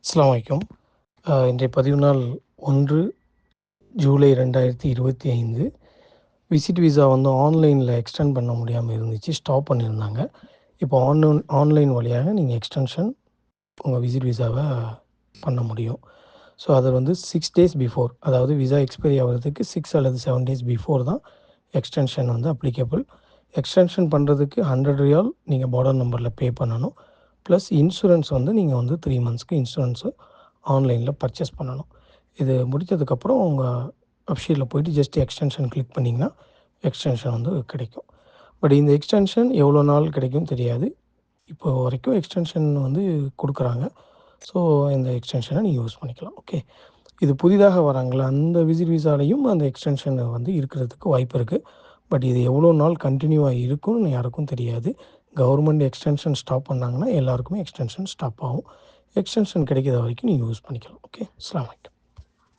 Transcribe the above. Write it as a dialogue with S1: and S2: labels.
S1: அஸ்ஸலாமு அலைக்கும். இன்றைய பதிவு நாள் 1 ஜூலை 2025. விசிட் விசா வந்து ஆன்லைனில் எக்ஸ்டெண்ட் பண்ண முடியாமல் இருந்துச்சு, ஸ்டாப் பண்ணியிருந்தாங்க. இப்போ ஆன்லைன் வழியாக நீங்கள் எக்ஸ்டென்ஷன் உங்கள் விசிட் விசாவை பண்ண முடியும். ஸோ அது வந்து 6 டேஸ் பிஃபோர், அதாவது விசா எக்ஸ்பைரி ஆகிறதுக்கு 6 அல்லது 7 டேஸ் பிஃபோர் தான் எக்ஸ்டென்ஷன் வந்து அப்ளிகபிள். எக்ஸ்டென்ஷன் பண்ணுறதுக்கு 100 ரியால் நீங்கள் பார்டர் நம்பரில் பே பண்ணணும். ப்ளஸ் இன்சூரன்ஸ் வந்து நீங்கள் வந்து 3 மந்த்ஸ்க்கு இன்சூரன்ஸு ஆன்லைனில் பர்ச்சேஸ் பண்ணணும். இது முடித்ததுக்கப்புறம் உங்கள் வெப்சைட்டில் போய்ட்டு ஜஸ்ட் எக்ஸ்டென்ஷன் கிளிக் பண்ணிங்கன்னா எக்ஸ்டென்ஷன் வந்து கிடைக்கும். பட் இந்த எக்ஸ்டென்ஷன் எவ்வளோ நாள் கிடைக்கும்னு தெரியாது. இப்போ வரைக்கும் எக்ஸ்டென்ஷன் வந்து கொடுக்குறாங்க. ஸோ இந்த எக்ஸ்டென்ஷனை நீங்கள் யூஸ் பண்ணிக்கலாம். ஓகே, இது புதிதாக வராங்களா அந்த விசிட் விசாலையும் அந்த எக்ஸ்டென்ஷன் வந்து இருக்கிறதுக்கு வாய்ப்பு இருக்குது. பட் இது எவ்வளோ நாள் கண்டினியூவாக இருக்கும்னு யாருக்கும் தெரியாது. கவர்மெண்ட் எக்ஸ்டென்ஷன் ஸ்டாப் பண்ணாங்கன்னா எல்லாருக்குமே எக்ஸ்டென்ஷன் ஸ்டாப் ஆகும். எக்ஸ்டென்ஷன் கிடைக்கிற வரைக்கும் நீங்கள் யூஸ் பண்ணிக்கலாம். ஓகே, அஸ்ஸலாமு அலைக்கும்.